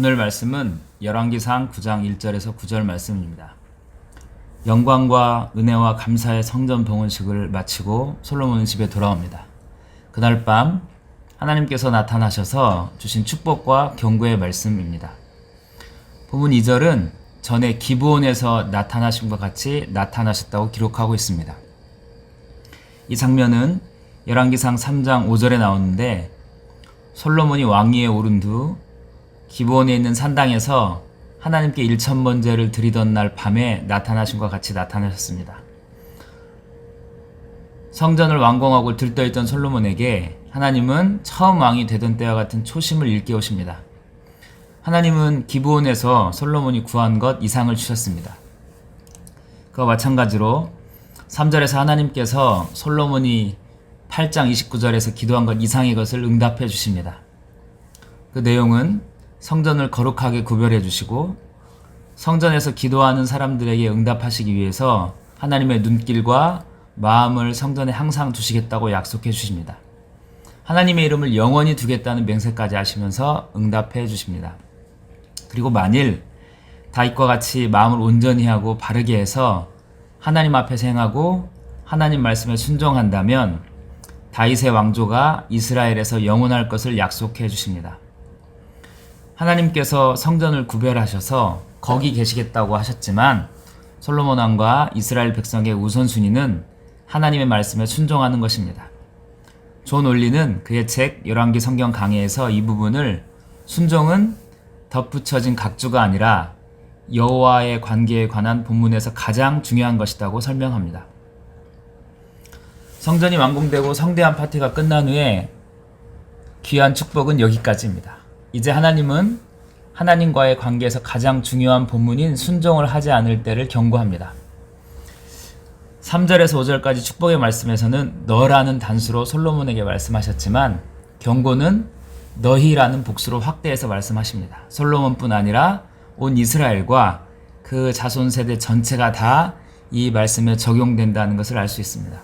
오늘 말씀은 열왕기상 9장 1절에서 9절 말씀입니다. 영광과 은혜와 감사의 성전 봉헌식을 마치고 솔로몬은 집에 돌아옵니다. 그날 밤 하나님께서 나타나셔서 주신 축복과 경고의 말씀입니다. 본문 2절은 전에 기브온에서 나타나심과 같이 나타나셨다고 기록하고 있습니다. 이 장면은 열왕기상 3장 5절에 나오는데 솔로몬이 왕위에 오른 후 기브온에 있는 산당에서 하나님께 일천번제를 드리던 날 밤에 나타나심과 같이 나타나셨습니다. 성전을 완공하고 들떠있던 솔로몬에게 하나님은 처음 왕이 되던 때와 같은 초심을 일깨우십니다. 하나님은 기브온에서 솔로몬이 구한 것 이상을 주셨습니다. 그와 마찬가지로 3절에서 하나님께서 솔로몬이 8장 29절에서 기도한 것 이상의 것을 응답해 주십니다. 그 내용은 성전을 거룩하게 구별해 주시고 성전에서 기도하는 사람들에게 응답하시기 위해서 하나님의 눈길과 마음을 성전에 항상 두시겠다고 약속해 주십니다. 하나님의 이름을 영원히 두겠다는 맹세까지 하시면서 응답해 주십니다. 그리고 만일 다윗과 같이 마음을 온전히 하고 바르게 해서 하나님 앞에서 행하고 하나님 말씀에 순종한다면 다윗의 왕조가 이스라엘에서 영원할 것을 약속해 주십니다. 하나님께서 성전을 구별하셔서 거기 계시겠다고 하셨지만 솔로몬 왕과 이스라엘 백성의 우선순위는 하나님의 말씀에 순종하는 것입니다. 존 올리는 그의 책 열왕기 성경 강해에서 이 부분을 순종은 덧붙여진 각주가 아니라 여호와의 관계에 관한 본문에서 가장 중요한 것이라고 설명합니다. 성전이 완공되고 성대한 파티가 끝난 후에 귀한 축복은 여기까지입니다. 이제 하나님은 하나님과의 관계에서 가장 중요한 본문인 순종을 하지 않을 때를 경고합니다. 3절에서 5절까지 축복의 말씀에서는 너라는 단수로 솔로몬에게 말씀하셨지만 경고는 너희라는 복수로 확대해서 말씀하십니다. 솔로몬뿐 아니라 온 이스라엘과 그 자손 세대 전체가 다 이 말씀에 적용된다는 것을 알 수 있습니다.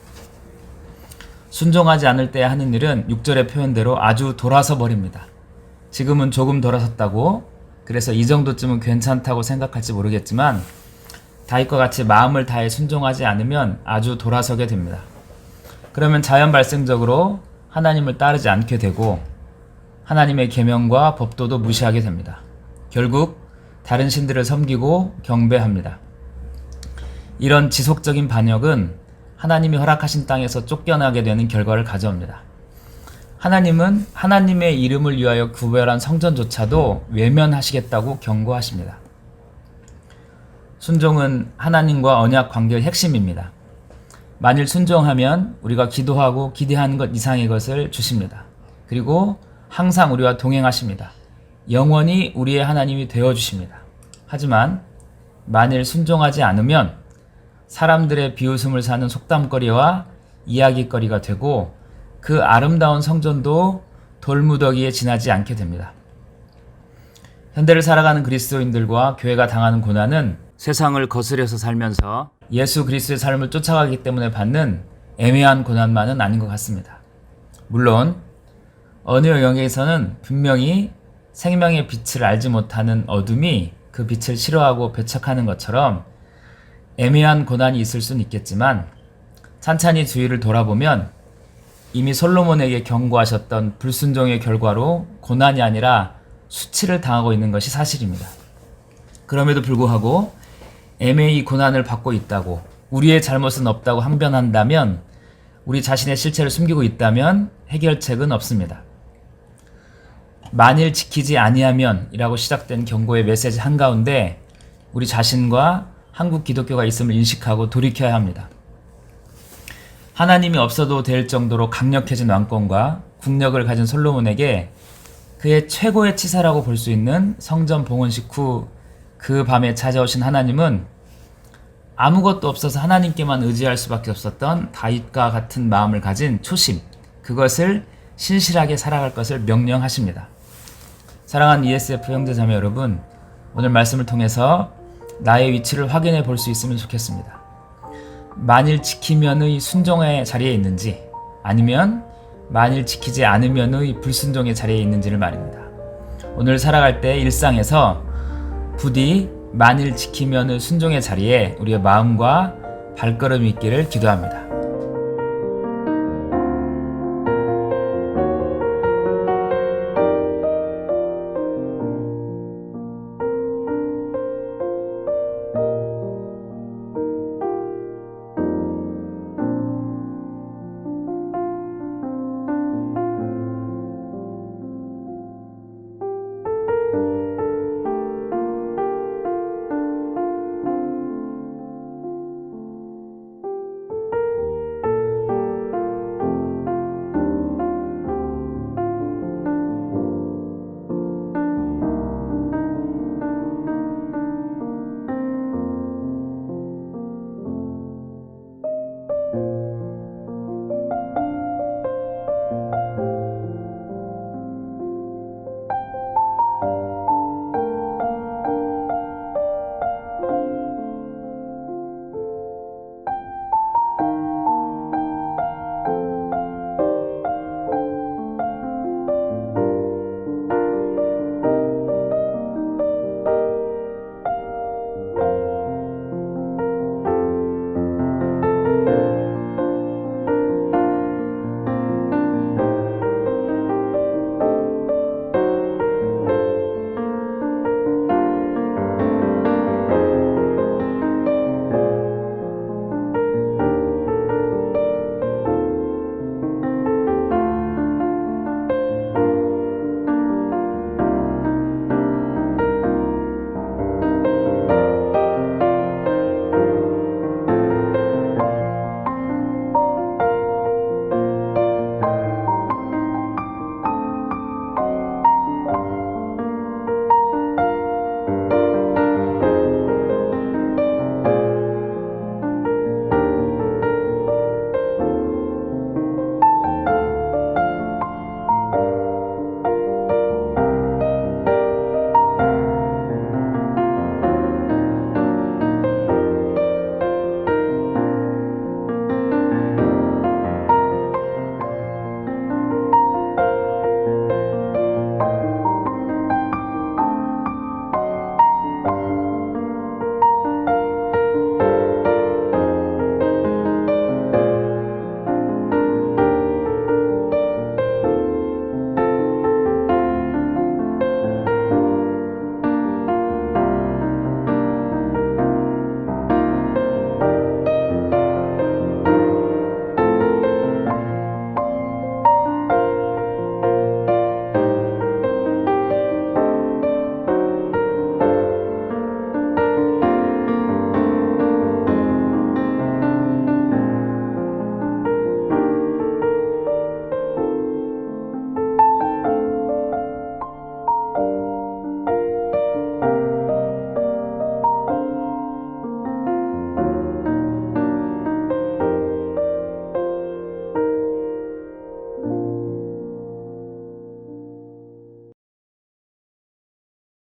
순종하지 않을 때 하는 일은 6절의 표현대로 아주 돌아서 버립니다. 지금은 조금 돌아섰다고 그래서 이 정도쯤은 괜찮다고 생각할지 모르겠지만 다윗과 같이 마음을 다해 순종하지 않으면 아주 돌아서게 됩니다. 그러면 자연 발생적으로 하나님을 따르지 않게 되고 하나님의 계명과 법도도 무시하게 됩니다. 결국 다른 신들을 섬기고 경배합니다. 이런 지속적인 반역은 하나님이 허락하신 땅에서 쫓겨나게 되는 결과를 가져옵니다. 하나님은 하나님의 이름을 위하여 구별한 성전조차도 외면하시겠다고 경고하십니다. 순종은 하나님과 언약 관계의 핵심입니다. 만일 순종하면 우리가 기도하고 기대하는 것 이상의 것을 주십니다. 그리고 항상 우리와 동행하십니다. 영원히 우리의 하나님이 되어주십니다. 하지만 만일 순종하지 않으면 사람들의 비웃음을 사는 속담거리와 이야기거리가 되고 그 아름다운 성전도 돌무더기에 지나지 않게 됩니다. 현대를 살아가는 그리스도인들과 교회가 당하는 고난은 세상을 거스려서 살면서 예수 그리스도의 삶을 쫓아가기 때문에 받는 애매한 고난만은 아닌 것 같습니다. 물론 어느 영역에서는 분명히 생명의 빛을 알지 못하는 어둠이 그 빛을 싫어하고 배척하는 것처럼 애매한 고난이 있을 수는 있겠지만 찬찬히 주위를 돌아보면 이미 솔로몬에게 경고하셨던 불순종의 결과로 고난이 아니라 수치를 당하고 있는 것이 사실입니다. 그럼에도 불구하고 애매히 고난을 받고 있다고 우리의 잘못은 없다고 항변한다면 우리 자신의 실체를 숨기고 있다면 해결책은 없습니다. 만일 지키지 아니하면 이라고 시작된 경고의 메시지 한가운데 우리 자신과 한국 기독교가 있음을 인식하고 돌이켜야 합니다. 하나님이 없어도 될 정도로 강력해진 왕권과 국력을 가진 솔로몬에게 그의 최고의 치사라고 볼 수 있는 성전 봉헌식 후 그 밤에 찾아오신 하나님은 아무것도 없어서 하나님께만 의지할 수밖에 없었던 다윗과 같은 마음을 가진 초심, 그것을 신실하게 살아갈 것을 명령하십니다. 사랑하는 ESF 형제자매 여러분, 오늘 말씀을 통해서 나의 위치를 확인해 볼 수 있으면 좋겠습니다. 만일 지키면의 순종의 자리에 있는지 아니면 만일 지키지 않으면의 불순종의 자리에 있는지를 말입니다. 오늘 살아갈 때 일상에서 부디 만일 지키면의 순종의 자리에 우리의 마음과 발걸음이 있기를 기도합니다.